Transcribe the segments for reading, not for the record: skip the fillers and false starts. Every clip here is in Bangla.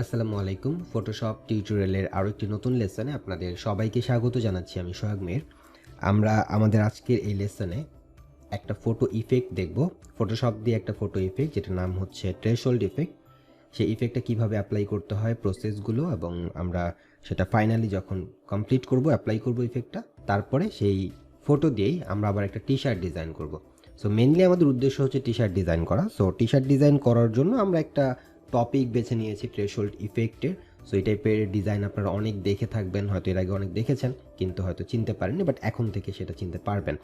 আসসালামু আলাইকুম। ফটোশপ টিউটোরিয়ালের আরও একটি নতুন লেসনে আপনাদের সবাইকে স্বাগত জানাচ্ছি। আমি সোহাগ মির। আমরা আমাদের আজকের এই লেসনে একটা ফটো ইফেক্ট দেখব। ফটোশপ দিয়ে একটা ফটো ইফেক্ট যেটার নাম হচ্ছে থ্রেশহোল্ড ইফেক্ট। সেই ইফেক্টটা কীভাবে অ্যাপ্লাই করতে হয়, প্রসেসগুলো, এবং আমরা সেটা ফাইনালি যখন কমপ্লিট করব, অ্যাপ্লাই করব ইফেক্টটা, তারপরে সেই ফটো দিয়েই আমরা আবার একটা টি শার্ট ডিজাইন করব। সো মেনলি আমাদের উদ্দেশ্য হচ্ছে টি শার্ট ডিজাইন করা। সো টি শার্ট ডিজাইন করার জন্য আমরা একটা টপিক বেছে নিয়েছি থ্রেশহোল্ড ইফেক্টের। সো এই টাইপের ডিজাইন আপনারা অনেক দেখে থাকবেন, হয়তো এর আগে অনেক দেখেছেন কিন্তু হয়তো চিনতে পারেননি, বাট এখন থেকে সেটা চিনতে পারবেন।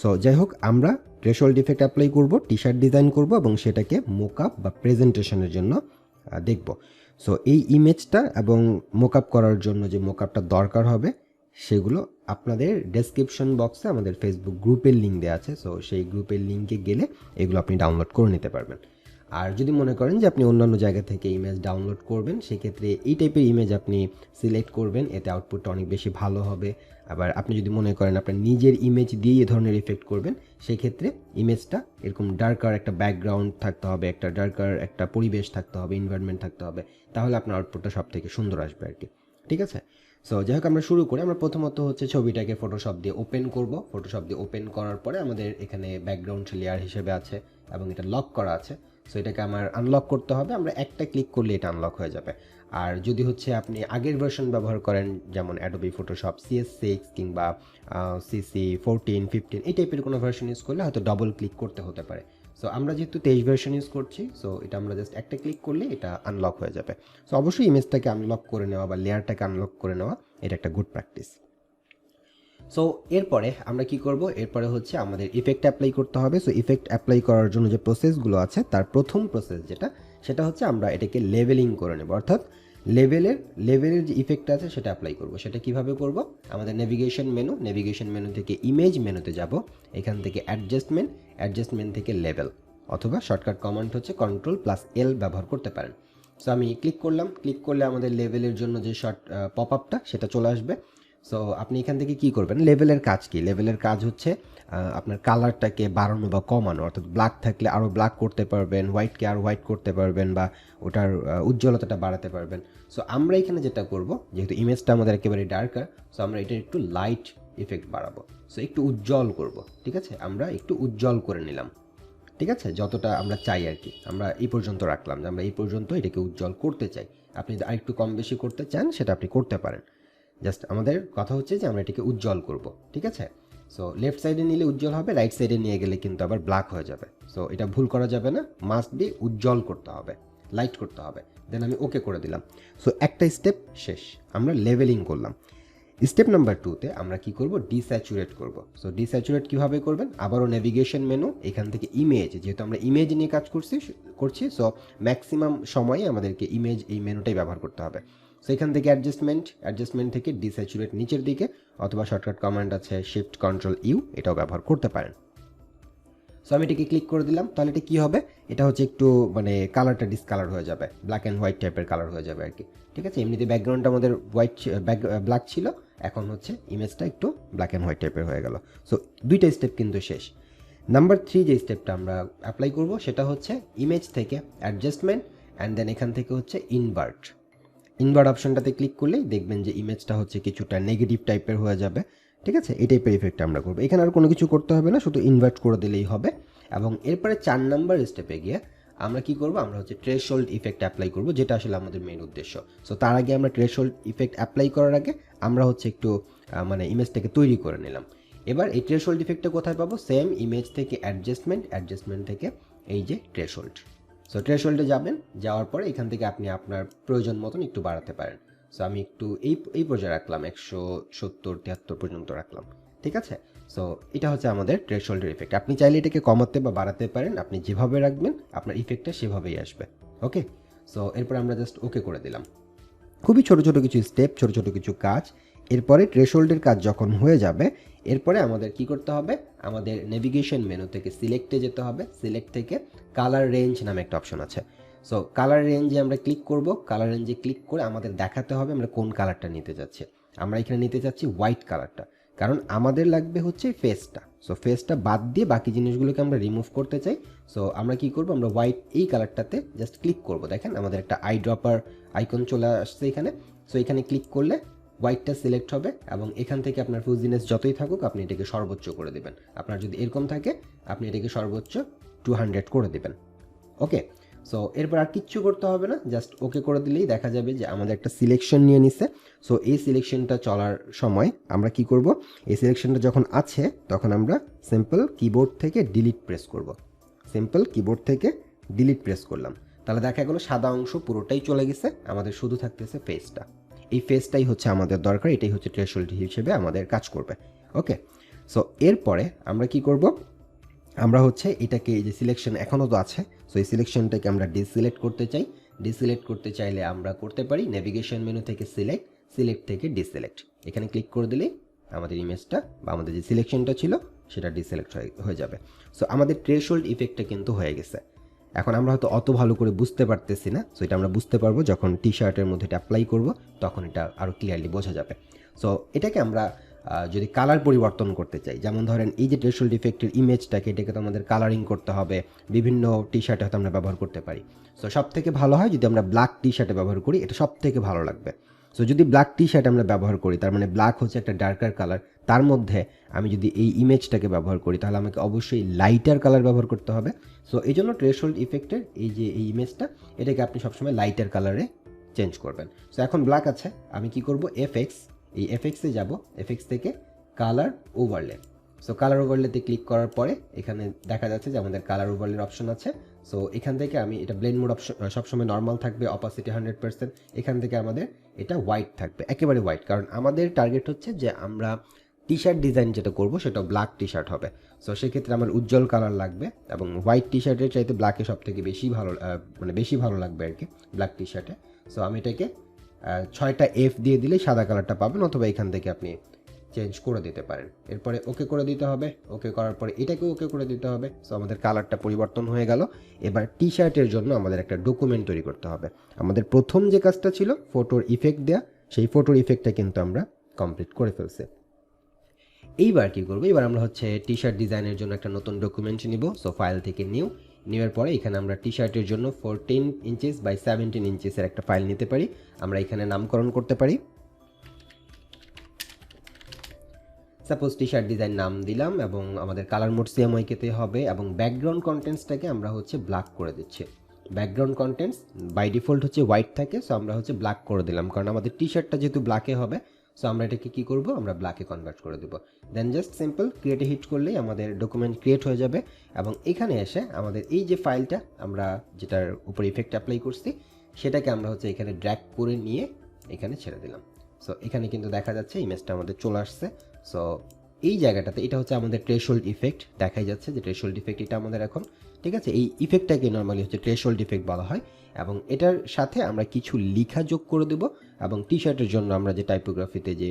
সো যাই হোক, আমরা থ্রেশহোল্ড ইফেক্ট অ্যাপ্লাই করব, টি শার্ট ডিজাইন করব এবং সেটাকে মোকআপ বা প্রেজেন্টেশনের জন্য দেখব। সো এই ইমেজটা এবং মোকআপ করার জন্য যে মোকআপটা দরকার হবে সেগুলো আপনাদের ডেসক্রিপশন বক্সে আমাদের ফেসবুক গ্রুপের লিঙ্ক দেওয়া আছে। সো সেই গ্রুপের লিঙ্কে গেলে এগুলো আপনি ডাউনলোড করে নিতে পারবেন। আর যদি মনে করেন যে আপনি অন্যান্য জায়গা থেকে ইমেজ ডাউনলোড করবেন, সেক্ষেত্রে এই টাইপের ইমেজ আপনি সিলেক্ট করবেন, এতে আউটপুটটা অনেক বেশি ভালো হবে। আবার আপনি যদি মনে করেন আপনার নিজের ইমেজ দিয়েই এ ধরনের ইফেক্ট করবেন, সেই ক্ষেত্রে ইমেজটা এরকম ডার্কার একটা ব্যাকগ্রাউন্ড থাকতে হবে, একটা ডার্কার একটা পরিবেশ থাকতে হবে, এনভায়রনমেন্ট থাকতে হবে, তাহলে আপনার আউটপুটটা সব থেকে সুন্দর আসবে আর কি। ঠিক আছে? সো যাই হোক, আমরা শুরু করি। আমরা প্রথমত হচ্ছে ছবিটাকে ফটোশপ দিয়ে ওপেন করব। ফটোশপ দিয়ে ওপেন করার পরে আমাদের এখানে ব্যাকগ্রাউন্ড লেয়ার হিসেবে আছে এবং এটা লক করা আছে। সো এটাকে আমার আনলক করতে হবে। আমরা একটা ক্লিক করলে এটা আনলক হয়ে যাবে। আর যদি হচ্ছে আপনি আগের ভার্সন ব্যবহার করেন, যেমন অ্যাডোবি ফটোশপ CS6 কিংবা CC14, 15 এই টাইপের কোনো ভার্সন ইউজ করলে হয়তো ডবল ক্লিক করতে হতে পারে। সো আমরা যেহেতু 23 ভার্সন ইউজ করছি, সো এটা আমরা জাস্ট একটা ক্লিক করলে এটা আনলক হয়ে যাবে। সো অবশ্যই ইমেজটাকে আনলক করে নেওয়া বা লেয়ারটাকে আনলক করে নেওয়া এটা একটা গুড প্র্যাকটিস। সো এরপরে আমরা কি করব? এরপরে হচ্ছে আমাদের ইফেক্ট অ্যাপ্লাই করতে হবে। সো ইফেক্ট অ্যাপ্লাই করার জন্য যে প্রসেসগুলো আছে তার প্রথম প্রসেস সেটা হচ্ছে আমরা এটাকে লেভেলিং করে নেব। অর্থাৎ লেভেলের যে ইফেক্ট আছে সেটা অ্যাপ্লাই করব। সেটা কিভাবে করব? আমাদের নেভিগেশন মেনু থেকে ইমেজ মেনুতে যাব। এখান থেকে অ্যাডজাস্টমেন্ট থেকে লেভেল, অথবা শর্টকাট কমান্ড হচ্ছে Ctrl+L ব্যবহার করতে পারেন। সো আমি ক্লিক করলে আমাদের লেভেলের জন্য যে পপ আপটা সেটা চলে আসবে। সো আপনি এখান থেকে কি করবেন? লেভেলের কাজ কি? লেভেলের কাজ হচ্ছে আপনার কালারটাকে বাড়ানো বা কমানো। অর্থাৎ ব্ল্যাক থাকলে আরও ব্ল্যাক করতে পারবেন, হোয়াইটকে আরও হোয়াইট করতে পারবেন, বা ওটার উজ্জ্বলতাটা বাড়াতে পারবেন। সো আমরা এখানে যেটা করব, যেহেতু ইমেজটা আমাদের একেবারে ডার্কার, সো আমরা এটা একটু লাইট ইফেক্ট বাড়াবো। সো একটু উজ্জ্বল করব। ঠিক আছে? আমরা একটু উজ্জ্বল করে নিলাম। ঠিক আছে? যতটা আমরা চাই আর কি, আমরা এই পর্যন্ত রাখলাম যে আমরা এই পর্যন্ত এটাকে উজ্জ্বল করতে চাই। আপনি যদি আরেকটু কম বেশি করতে চান সেটা আপনি করতে পারেন। জাস্ট আমাদের কথা হচ্ছে যে আমরা এটাকে উজ্জ্বল করব। ঠিক আছে? সো লেফট সাইডে নিলে উজ্জ্বল হবে, রাইট সাইডে নিয়ে গেলে কিন্তু আবার ব্ল্যাক হয়ে যাবে। সো এটা ভুল করা যাবে না, মাস্ট বি উজ্জ্বল করতে হবে, লাইট করতে হবে। দেন আমি ওকে করে দিলাম। সো একটা স্টেপ শেষ, আমরা লেভেলিং করলাম। স্টেপ নাম্বার 2তে আমরা কি করব? ডিস্যাচুরেট করব। সো ডিস্যাচুরেট কীভাবে করবেন? আবারও নেভিগেশন মেনু, এখান থেকে ইমেজ, যেহেতু আমরা ইমেজ নিয়ে কাজ করছি, সো ম্যাক্সিমাম সময়ে আমাদেরকে ইমেজ এই মেনুটাই ব্যবহার করতে হবে। সো এখান থেকে অ্যাডজাস্টমেন্ট থেকে ডিস্যাচুরেট নিচের দিকে, অথবা শর্টকাট কমান্ড আছে Shift+Ctrl+U, এটাও ব্যবহার করতে পারেন। সো আমি এটাকে ক্লিক করে দিলাম। তাহলে এটা কী হবে? এটা হচ্ছে একটু মানে কালারটা ডিসকালার হয়ে যাবে, ব্ল্যাক অ্যান্ড হোয়াইট টাইপের কালার হয়ে যাবে আর কি। ঠিক আছে? এমনিতে ব্যাকগ্রাউন্ডটা আমাদের ব্ল্যাক ছিল, এখন হচ্ছে ইমেজটা একটু ব্ল্যাক অ্যান্ড হোয়াইট টাইপের হয়ে গেল। সো দুইটা স্টেপ কিন্তু শেষ। নাম্বার 3 যে স্টেপটা আমরা অ্যাপ্লাই করব সেটা হচ্ছে ইমেজ থেকে অ্যাডজাস্টমেন্ট, অ্যান্ড দেন এখান থেকে হচ্ছে ইনভার্ট অপশনটাতে ক্লিক করলেই দেখবেন যে ইমেজটা হচ্ছে কিছুটা নেগেটিভ টাইপের হয়ে যাবে। ঠিক আছে? এই টাইপের ইফেক্ট আমরা করবো। এখানে আর কোনো কিছু করতে হবে না, শুধু ইনভার্ট করে দিলেই হবে। এবং এরপরে 4 নাম্বার স্টেপে গিয়ে আমরা কি করব? আমরা হচ্ছে থ্রেশহোল্ড ইফেক্ট অ্যাপ্লাই করব, যেটা আসলে আমাদের মেইন উদ্দেশ্য। সো তার আগে আমরা থ্রেশহোল্ড ইফেক্ট অ্যাপ্লাই করার আগে আমরা হচ্ছে একটু মানে ইমেজটাকে তৈরি করে নিলাম। এবার এই থ্রেশহোল্ড ইফেক্টটা কোথায় পাবো? সেম ইমেজ থেকে অ্যাডজাস্টমেন্ট থেকে এই যে থ্রেশহোল্ড। সো থ্রেশহোল্ডে যাবেন, যাওয়ার পরে এখান থেকে আপনি আপনার প্রয়োজন মতন একটু বাড়াতে পারেন। সো আমি একটু এই পর্যায়ে রাখলাম, 170-73 পর্যন্ত রাখলাম। ঠিক আছে? সো এটা হচ্ছে আমাদের থ্রেশহোল্ডের ইফেক্ট। আপনি চাইলে এটাকে কমাতে বা বাড়াতে পারেন, আপনি যেভাবে রাখবেন আপনার ইফেক্টটা সেভাবেই আসবে। ওকে? সো এরপর আমরা জাস্ট ওকে করে দিলাম। খুবই ছোট ছোট কিছু স্টেপ, ছোট ছোট কিছু কাজ। এরপরে থ্রেশহোল্ডের কাজ যখন হয়ে যাবে, এরপরে আমাদের কি করতে হবে? আমাদের নেভিগেশন মেনু থেকে সিলেক্টে যেতে হবে। সিলেক্ট থেকে কালার রেঞ্জ নামে একটা অপশন আছে। সো কালার রেঞ্জে আমরা ক্লিক করব। কালার রেঞ্জে ক্লিক করে আমাদের দেখাতে হবে আমরা কোন কালারটা নিতে যাচ্ছি। আমরা এখানে নিতে চাচ্ছি হোয়াইট কালারটা, কারণ আমাদের লাগবে হচ্ছে ফেসটা। সো ফেসটা বাদ দিয়ে বাকি জিনিসগুলোকে আমরা রিমুভ করতে চাই। সো আমরা কি করব, আমরা হোয়াইট এই কালারটাতে জাস্ট ক্লিক করব। দেখেন আমাদের একটা আই ড্রপার আইকন চলে আসছে এখানে। সো এখানে ক্লিক করলে হোয়াইটটা সিলেক্ট হবে এবং এখান থেকে আপনার ফুজিনেস যতই থাকুক আপনি এটাকে সর্বোচ্চ করে দেবেন। আপনার যদি এরকম থাকে আপনি এটাকে সর্বোচ্চ 200 করে দেবেন। ওকে, সো এরপর আর কিচ্ছু করতে হবে না, জাস্ট ওকে করে দিলেই দেখা যাবে যে আমাদের একটা সিলেকশন নিয়ে নিছে। সো এই সিলেকশনটা চলার সময় আমরা কি করব, এই সিলেকশনটা যখন আছে তখন আমরা সিম্পল কিবোর্ড থেকে ডিলিট প্রেস করব। সিম্পল কিবোর্ড থেকে ডিলিট প্রেস করলাম, তাহলে দেখা গেলো সাদা অংশ পুরোটাই চলে গেছে, আমাদের শুধু থাকতেছে ফেসটা। এই ফেসটাই হচ্ছে আমাদের দরকার, এটাই হচ্ছে থ্রেশহোল্ড হিসেবে আমাদের কাজ করবে। ওকে, সো এরপরে আমরা কি করব, আমরা হচ্ছে এটাকে এই যে সিলেকশন এখনও তো আছে, সো এই সিলেকশনটাকে আমরা ডিসিলেক্ট করতে চাই। ডিসিলেক্ট করতে চাইলে আমরা করতে পারি নেভিগেশন মেনু থেকে সিলেক্ট, সিলেক্ট থেকে ডিসিলেক্ট, এখানে ক্লিক করে দিলেই আমাদের ইমেজটা বা আমাদের যে সিলেকশনটা ছিল সেটা ডিসিলেক্ট হয়ে যাবে। সো আমাদের থ্রেশহোল্ড ইফেক্টটা কিন্তু হয়ে গেছে। এখন আমরা হয়তো অত ভালো করে বুঝতে পারতেছি না, সো এটা আমরা বুঝতে পারবো যখন টি শার্টের মধ্যে এটা অ্যাপ্লাই করবো, তখন এটা আরও ক্লিয়ারলি বোঝা যাবে। সো এটাকে আমরা যদি কালার পরিবর্তন করতে চাই, যেমন ধরেন এই যে থ্রেশহোল্ড ইফেক্টের ইমেজটাকে, এটাকে তো আমাদের কালারিং করতে হবে, বিভিন্ন টি শার্টে হয়তো আমরা ব্যবহার করতে পারি। সো সব থেকে ভালো হয় যদি আমরা ব্ল্যাক টি শার্টে ব্যবহার করি, এটা সব থেকে ভালো লাগবে। সো যদি ব্ল্যাক টি শার্ট আমরা ব্যবহার করি, তার মানে ব্ল্যাক হচ্ছে একটা ডার্কার কালার, তার মধ্যে আমি যদি এই ইমেজটাকে ব্যবহার করি তাহলে আমাকে অবশ্যই লাইটার কালার ব্যবহার করতে হবে। সো এই জন্য থ্রেশহোল্ড ইফেক্টের এই যে এই ইমেজটা, এটাকে আপনি সবসময় লাইটার কালারে চেঞ্জ করবেন। সো এখন ব্ল্যাক আছে, আমি কি করব, এফএক্স, এই এফএক্সে যাব, এফএক্স থেকে কালার ওভারলে। সো কালার ওভারলেতে ক্লিক করার পরে এখানে দেখা যাচ্ছে যে আমাদের কালার ওভারলের অপশন আছে। সো এখান থেকে আমি এটা ব্লেন্ড মোড অপশন সবসময় নর্মাল থাকবে, অপাসিটি 100%। এখান থেকে আমাদের এটা হোয়াইট থাকবে, একেবারে হোয়াইট, কারণ আমাদের টার্গেট হচ্ছে যে আমরা টি শার্ট ডিজাইন যেটা করব সেটা ব্ল্যাক টি শার্ট হবে। সো সেক্ষেত্রে আমার উজ্জ্বল কালার লাগবে এবং হোয়াইট টি শার্টের চাইতে ব্ল্যাকে সব থেকে বেশি ভালো, মানে বেশি ভালো লাগবে আর কি ব্ল্যাক টি শার্টে। সো আমি এটাকে 6টা এফ দিয়ে দিলেই সাদা কালারটা পাবেন, অথবা এখান থেকে আপনি চেঞ্জ করে দিতে পারেন। এরপরে ওকে করে দিতে হবে, ওকে করার পরে এটাকেও ওকে করে দিতে হবে। সো আমাদের কালারটা পরিবর্তন হয়ে গেল। এবার টি শার্টের জন্য আমাদের একটা ডকুমেন্ট তৈরি করতে হবে। আমাদের প্রথম যে কাজটা ছিল ফটোর ইফেক্ট দেওয়া, সেই ফটোর ইফেক্টটা কিন্তু আমরা কমপ্লিট করে ফেলছি। এইবার কি করবো, এবার আমরা হচ্ছে টি শার্ট ডিজাইনের জন্য একটা নতুন ডকুমেন্ট নিব। সো ফাইল থেকে নেওয়ার পরে এখানে আমরা টি শার্টের জন্য 14 ইঞ্চিস বাই 17 ইঞ্চিসের একটা ফাইল নিতে পারি। আমরা এখানে নামকরণ করতে পারি, সাপোজ টি শার্ট ডিজাইন নাম দিলাম এবং আমাদের কালার মোড সিএমওয়াইকেতে হবে এবং ব্যাকগ্রাউন্ড কন্টেন্টসটাকে আমরা হচ্ছে ব্ল্যাক করে দিচ্ছি। ব্যাকগ্রাউন্ড কন্টেন্টস বাই ডিফল্ট হচ্ছে হোয়াইট থাকে, সো আমরা হচ্ছে ব্ল্যাক করে দিলাম, কারণ আমাদের টি শার্টটা যেহেতু ব্ল্যাকে হবে। সো আমরা এটাকে কী করবো, আমরা ব্ল্যাকে কনভার্ট করে দেবো। দেন জাস্ট সিম্পল ক্রিয়েটে হিট করলেই আমাদের ডকুমেন্ট ক্রিয়েট হয়ে যাবে এবং এখানে এসে আমাদের এই যে ফাইলটা আমরা যেটার উপর ইফেক্ট অ্যাপ্লাই করছি সেটাকে আমরা হচ্ছে এখানে ড্র্যাগ করে নিয়ে এখানে ছেড়ে দিলাম। সো এখানে কিন্তু দেখা যাচ্ছে ইমেজটা আমাদের চলে আসছে। সো এই জায়গাটাতে এটা হচ্ছে আমাদের থ্রেশহোল্ড ইফেক্ট, দেখাই যাচ্ছে যে থ্রেশহোল্ড ইফেক্ট এটা আমাদের এখন, ঠিক আছে। এই ইফেক্টটাকে নর্মালি হচ্ছে থ্রেশহোল্ড ইফেক্ট বলা হয় এবং এটার সাথে আমরা কিছু লেখা যোগ করে দেব এবং টি শার্টের জন্য আমরা যে টাইপোগ্রাফিতে যে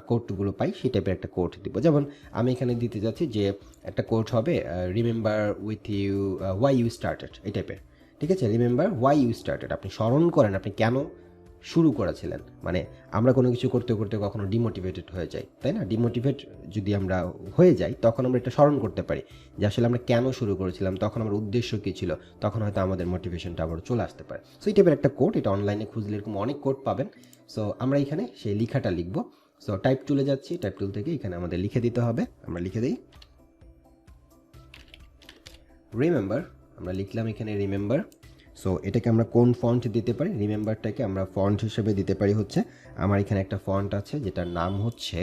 কোডগুলো পাই সেই টাইপের একটা কোড দিব। যেমন আমি এখানে দিতে যাচ্ছি যে একটা কোড হবে remember with you why you started, এই টাইপের, ঠিক আছে। রিমেম্বার ওয়াই ইউ স্টার্টেড, আপনি স্মরণ করেন আপনি কেন শুরু করেছিলেন। মানে আমরা কোনো কিছু করতে করতে কখনো ডিমোটিভেটেড হয়ে যাই, তাই না? ডিমোটিভেট যদি আমরা হয়ে যাই তখন আমরা এটা স্মরণ করতে পারি যে আসলে আমরা কেন শুরু করেছিলাম, তখন আমার উদ্দেশ্য কী ছিল, তখন হয়তো আমাদের মোটিভেশনটা আবার চলে আসতে পারে। সো এই টাইপের একটা কোড, এটা অনলাইনে খুঁজলে এরকম অনেক কোড পাবেন। সো আমরা এখানে সেই লেখাটা লিখবো। সো টাইপ টুলে যাচ্ছি, টাইপ টুল থেকে এখানে আমাদের লিখে দিতে হবে। আমরা লিখে দিই রিমেম্বার, আমরা লিখলাম এখানে রিমেম্বার। সো এটাকে আমরা কোন ফন্ট দিতে পারি, রিমেম্বারটাকে আমরা ফন্ট হিসেবে দিতে পারি হচ্ছে, আমার এখানে একটা ফন্ট আছে যেটার নাম হচ্ছে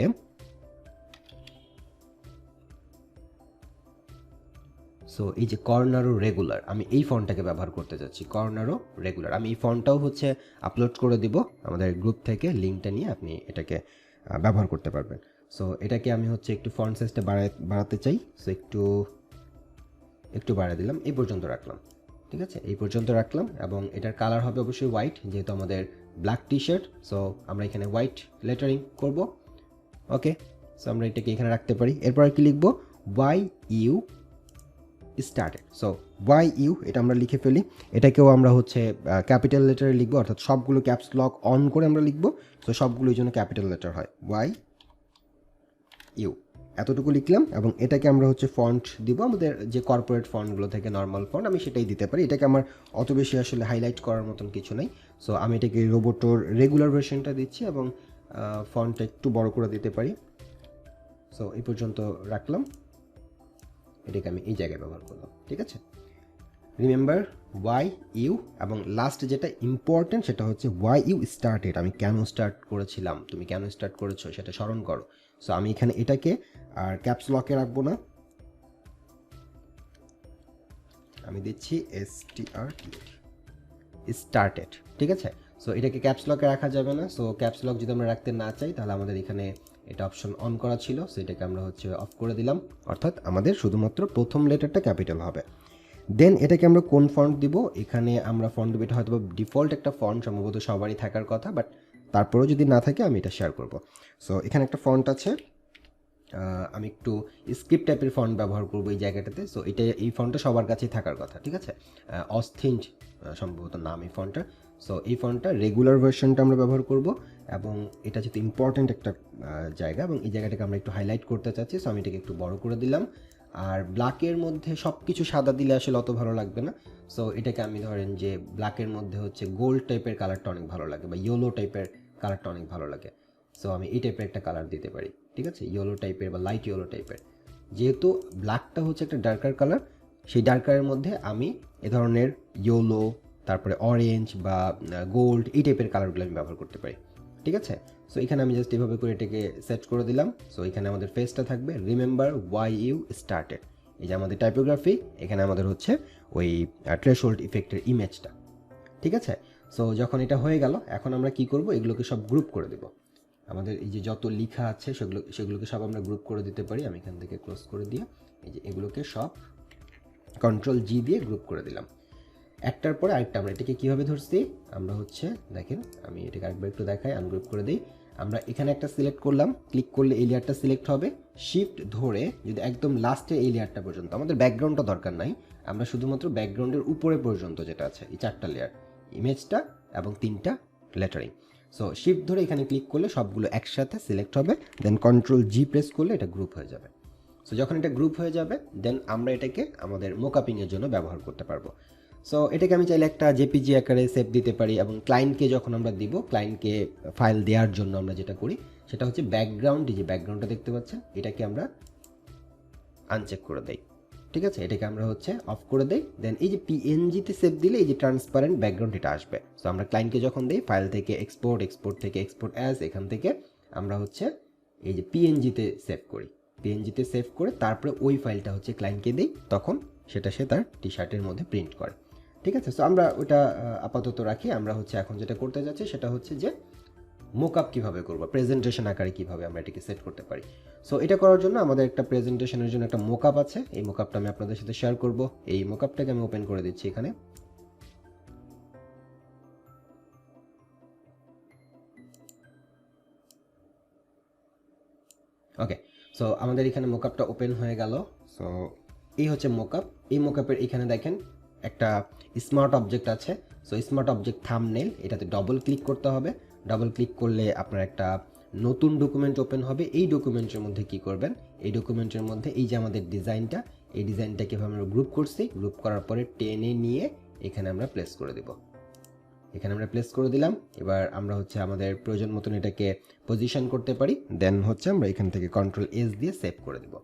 সো এই যে কর্নারো রেগুলার, আমি এই ফন্টটাকে ব্যবহার করতে যাচ্ছি, কর্নারো রেগুলার। আমি এই ফন্টটাও হচ্ছে আপলোড করে দিব আমাদের গ্রুপ থেকে, লিঙ্কটা নিয়ে আপনি এটাকে ব্যবহার করতে পারবেন। সো এটাকে আমি হচ্ছে একটু ফন্ট সাইজটা বাড়াতে চাই। সো একটু বাড়িয়ে দিলাম, এই পর্যন্ত রাখলাম, ঠিক আছে, এই পর্যন্ত রাখলাম। এবং এটার কালার হবে অবশ্যই হোয়াইট, যেহেতু আমাদের ব্ল্যাক টি শার্ট। সো আমরা এখানে হোয়াইট লেটারিং করব। ওকে, সো আমরা এটাকে এখানে রাখতে পারি। এরপর কি লিখবো, why you started. So why you এটা আমরা লিখে ফেলি, এটাকেও আমরা হচ্ছে ক্যাপিটাল লেটারে লিখবো, অর্থাৎ সবগুলো ক্যাপস লক অন করে আমরা লিখবো। সো সবগুলোর জন্য ক্যাপিটাল লেটার হয় ওয়াই ইউ। এতটুকু লিখলাম এবং এটাকে আমরা হচ্ছে ফন্ট দিব আমাদের যে কর্পোরেট ফন্টগুলো থেকে নর্মাল ফন্ট আমি সেটাই দিতে পারি। এটাকে আমার অত বেশি আসলে হাইলাইট করার মতন কিছু নেই। সো আমি এটাকে রোবোটোর রেগুলার ভার্সনটা দিচ্ছি এবং ফন্টটা একটু বড় করে দিতে পারি। সো এই পর্যন্ত রাখলাম, এটাকে আমি এই জায়গায় ব্যবহার করলাম। ঠিক আছে, রিমেম্বার ওয়াই ইউ, এবং লাস্ট যেটা ইম্পর্টেন্ট সেটা হচ্ছে ওয়াই ইউ স্টার্টেড, আমি কেন স্টার্ট করেছিলাম, তুমি কেন স্টার্ট করেছো সেটা স্মরণ করো। সো আমি এখানে এটাকে আর ক্যাপস লকে রাখবো না, আমি দিচ্ছি স্টার্টেড। ঠিক আছে, সো এটাকে ক্যাপস লকে রাখা যাবে না। সো ক্যাপস লক যদি আমরা রাখতে না চাই তাহলে আমাদের এখানে এটা অপশন অন করা ছিল, সো এটাকে আমরা হচ্ছে অফ করে দিলাম, অর্থাৎ আমাদের শুধুমাত্র প্রথম লেটারটা ক্যাপিটাল হবে। দেন এটাকে আমরা কোন ফন্ট দিব, এখানে আমরা ফন্ট দেবো, এটা হয়তো ডিফল্ট একটা ফন্ট সম্ভবত সবারই থাকার কথা, বাট তারপরেও যদি না থাকে আমি এটা শেয়ার করব। সো এখানে একটা ফন্ট আছে, আমি একটু স্ক্রিপ্ট টাইপের ফন্ট ব্যবহার করব এই জায়গাটাতে। সো এই ফন্টটা সবার কাছেই থাকার কথা। ঠিক আছে, অস্থিঞ্জ সম্ভবত নাম এই ফন্টটা। সো এই ফন্টটা রেগুলার ভার্সনটা আমরা ব্যবহার করব এবং এটা যেহেতু ইম্পর্ট্যান্ট একটা জায়গা এবং এই জায়গাটাকে আমরা একটু হাইলাইট করতে চাচ্ছি, সো আমি এটাকে একটু বড় করে দিলাম। আর ব্ল্যাকের মধ্যে সব কিছু সাদা দিলে আসলে অত ভালো লাগবে না। সো এটাকে আমি ধরেন যে ব্ল্যাকের মধ্যে হচ্ছে গোল্ড টাইপের কালারটা অনেক ভালো লাগে বা ইয়েলো টাইপের কালারটা অনেক ভালো লাগে। সো আমি এই টাইপের একটা কালার দিতে পারি। ঠিক আছে, ইয়েলো টাইপের বা লাইট ইয়েলো টাইপের, যেহেতু ব্ল্যাকটা হচ্ছে একটা ডার্কার কালার, সেই ডার্কারের মধ্যে আমি এ ধরনের ইয়েলো, তারপরে অরেঞ্জ বা গোল্ড এই টাইপের কালারগুলো আমি ব্যবহার করতে পারি। ঠিক আছে, সো এখানে আমি জাস্ট এভাবে করে এটাকে সেট করে দিলাম। সো এখানে আমাদের ফেসটা থাকবে রিমেম্বার ওয়াই ইউ স্টার্টেড, এই যে আমাদের টাইপোগ্রাফি, এখানে আমাদের হচ্ছে ওই থ্রেশহোল্ড ইফেক্টের ইমেজটা। ঠিক আছে, সো যখন এটা হয়ে গেল এখন আমরা কি করব, এগুলোকে সব গ্রুপ করে দেব। আমাদের এই যে যত লেখা আছে সেগুলোকে সব আমরা গ্রুপ করে দিতে পারি। আমি এখান থেকে ক্লোজ করে দিয়ে এই যে এগুলোকে সব কন্ট্রোল জি দিয়ে গ্রুপ করে দিলাম। একটার পরে আরেকটা আমরা এটাকে কীভাবে ধরছি, আমরা হচ্ছে দেখেন, আমি এটাকে আরেকবার একটু দেখাই, আনগ্রুপ করে দিই। আমরা এখানে একটা সিলেক্ট করলাম, ক্লিক করলে এই লেয়ারটা সিলেক্ট হবে, শিফট ধরে যদি একদম লাস্টে এই লেয়ারটা পর্যন্ত, আমাদের ব্যাকগ্রাউন্ডটা দরকার নাই, আমরা শুধুমাত্র ব্যাকগ্রাউন্ডের উপরে পর্যন্ত যেটা আছে এই 4টা লেয়ার, ইমেজটা এবং 3টা লেটারিং। সো শিফট ধরে এখানে ক্লিক করলে সবগুলো একসাথে সিলেক্ট হবে, দেন কন্ট্রোল জি প্রেস করলে এটা গ্রুপ হয়ে যাবে। সো যখন এটা গ্রুপ হয়ে যাবে দেন আমরা এটাকে আমাদের মোকআপিংয়ের জন্য ব্যবহার করতে পারবো। সো এটাকে আমি চাইলে একটা জেপিজি আকারে সেভ দিতে পারি এবং ক্লায়েন্টকে যখন আমরা দিব, ক্লায়েন্টকে ফাইল দেওয়ার জন্য আমরা যেটা করি সেটা হচ্ছে ব্যাকগ্রাউন্ড, এই যে ব্যাকগ্রাউন্ডটা দেখতে পাচ্ছেন এটাকে আমরা আনচেক করে দেই। ঠিক আছে, এটাকে আমরা হচ্ছে অফ করে দেই, দেন এই যে পিএনজিতে সেভ দিলে এই যে ট্রান্সপারেন্ট ব্যাকগ্রাউন্ড এটা আসবে। সো আমরা ক্লায়েন্টকে যখন দিই ফাইল থেকে এক্সপোর্ট থেকে এক্সপোর্ট অ্যাজ, এখান থেকে আমরা হচ্ছে এই যে পিএনজিতে সেভ করি, পিএনজিতে সেভ করে তারপরে ওই ফাইলটা হচ্ছে ক্লায়েন্টকে দিই, তখন সেটা সে তার টি শার্টের মধ্যে প্রিন্ট করে। ঠিক আছে, সো আমরা ওটা আপাতত রাখি। আমরা হচ্ছে এখন যেটা করতে যাচ্ছি সেটা হচ্ছে যে মোকআপ কীভাবে করবো, প্রেজেন্টেশন আকারে কীভাবে আমরা এটাকে সেট করতে পারি। সো এটা করার জন্য আমাদের একটা প্রেজেন্টেশনের জন্য একটা মোকআপ আছে, এই মোকআপটা আমি আপনাদের সাথে শেয়ার করব। এই মোকআপটাকে আমি ওপেন করে দিচ্ছি এখানে। ওকে, সো আমাদের এখানে মোকআপটা ওপেন হয়ে গেল। সো এই হচ্ছে মোকআপ, এই মোকআপের এখানে দেখেন একটা স্মার্ট অবজেক্ট আছে। সো স্মার্ট অবজেক্ট থাম্বনেল, এটাতে ডবল ক্লিক করতে হবে। ডবল ক্লিক করলে আপনার একটা নতুন ডকুমেন্ট ওপেন হবে। এই ডকুমেন্টের মধ্যে কি করবেন, এই ডকুমেন্টের মধ্যে এই যে আমাদের ডিজাইনটা, এই ডিজাইনটাকে আমরা গ্রুপ করছি, গ্রুপ করার পরে টেনে নিয়ে এখানে আমরা প্লেস করে দেব। এখানে আমরা প্লেস করে দিলাম। এবার আমরা হচ্ছে আমাদের প্রয়োজন মতন এটাকে পজিশন করতে পারি, দেন হচ্ছে আমরা এখান থেকে কন্ট্রোল এস দিয়ে সেভ করে দেব।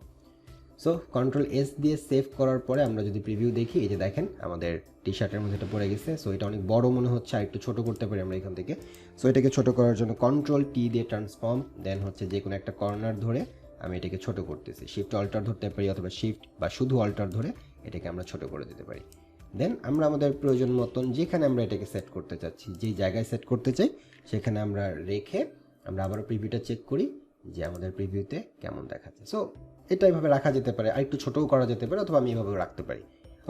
সো কন্ট্রোল এস দিয়ে সেভ করার পরে আমরা যদি প্রিভিউ দেখি, এই যে দেখেন আমাদের টি শার্টের মধ্যে এটা পড়ে গেছে। সো এটা অনেক বড় মনে হচ্ছে, আর একটু ছোটো করতে পারি আমরা এখান থেকে। সো এটাকে ছোটো করার জন্য কন্ট্রোল টি দিয়ে ট্রান্সফর্ম, দেন হচ্ছে যে কোনো একটা কর্নার ধরে আমি এটাকে ছোটো করতেছি, শিফট অল্টার ধরতে পারি অথবা শিফট বা শুধু অল্টার ধরে এটাকে আমরা ছোটো করে দিতে পারি। দেন আমরা আমাদের প্রয়োজন মতন যেখানে আমরা এটাকে সেট করতে চাচ্ছি, যেই জায়গায় সেট করতে চাই সেখানে আমরা রেখে আমরা আবারও প্রিভিউটা চেক করি যে আমাদের প্রিভিউতে কেমন দেখাচ্ছে। সো এটা এভাবে রাখা যেতে পারে, আর একটু ছোটও করা যেতে পারে, অথবা আমি এভাবেও রাখতে পারি।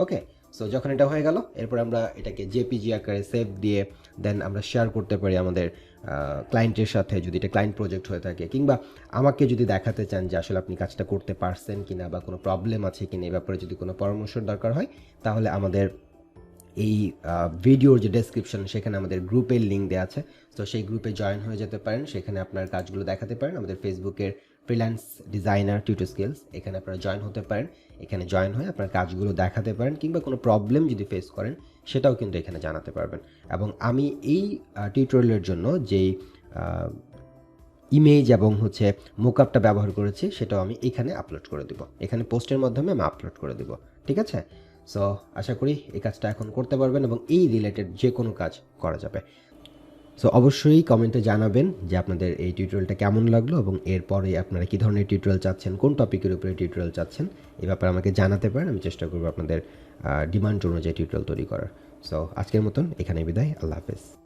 ওকে, সো যখন এটা হয়ে গেল এরপর আমরা এটাকে জেপিজি আকারে সেভ দিয়ে দেন আমরা শেয়ার করতে পারি আমাদের ক্লায়েন্টের সাথে, যদি এটা ক্লায়েন্ট প্রজেক্ট হয়ে থাকে, কিংবা আমাকে যদি দেখাতে চান যে আসলে আপনি কাজটা করতে পারছেন কিনা বা কোনো প্রবলেম আছে কিনা, এই ব্যাপারে যদি কোনো পরামর্শের দরকার হয় তাহলে আমাদের এই ভিডিওর যে ডেসক্রিপশন সেখানে আমাদের গ্রুপের লিঙ্ক দেওয়া আছে। তো সেই গ্রুপে জয়েন হয়ে যেতে পারেন, সেখানে আপনার কাজগুলো দেখাতে পারেন। আমাদের ফেসবুকের ফ্রিল্যান্স ডিজাইনার TutoSkills, এখানে আপনারা জয়েন হতে পারেন। এখানে জয়েন হয়ে আপনার কাজগুলো দেখাতে পারেন, কিংবা কোনো প্রবলেম যদি ফেস করেন সেটাও কিন্তু এখানে জানাতে পারবেন। এবং আমি এই টিউটোরিয়ালের জন্য যেই ইমেজ এবং হচ্ছে মোকআপটা ব্যবহার করেছি সেটাও আমি এখানে আপলোড করে দেবো, এখানে পোস্টের মাধ্যমে আমি আপলোড করে দেবো। ঠিক আছে? সো আশা করি এই কাজটা এখন করতে পারবেন এবং এই রিলেটেড যে কোনো কাজ করা যাবে। সো অবশ্যই কমেন্টে জানাবেন যে আপনাদের এই টিউটোরিয়ালটা কেমন লাগলো এবং এরপরে আপনারা কী ধরনের টিউটোরিয়াল চাচ্ছেন, কোন টপিকের উপরে টিউটোরিয়াল চাচ্ছেন, এই ব্যাপারে আমাকে জানাতে পারেন। আমি চেষ্টা করবো আপনাদের ডিমান্ড অনুযায়ী টিউটোরিয়াল তৈরি করার। সো আজকের মতন এখানে বিদায়, আল্লাহ হাফেজ।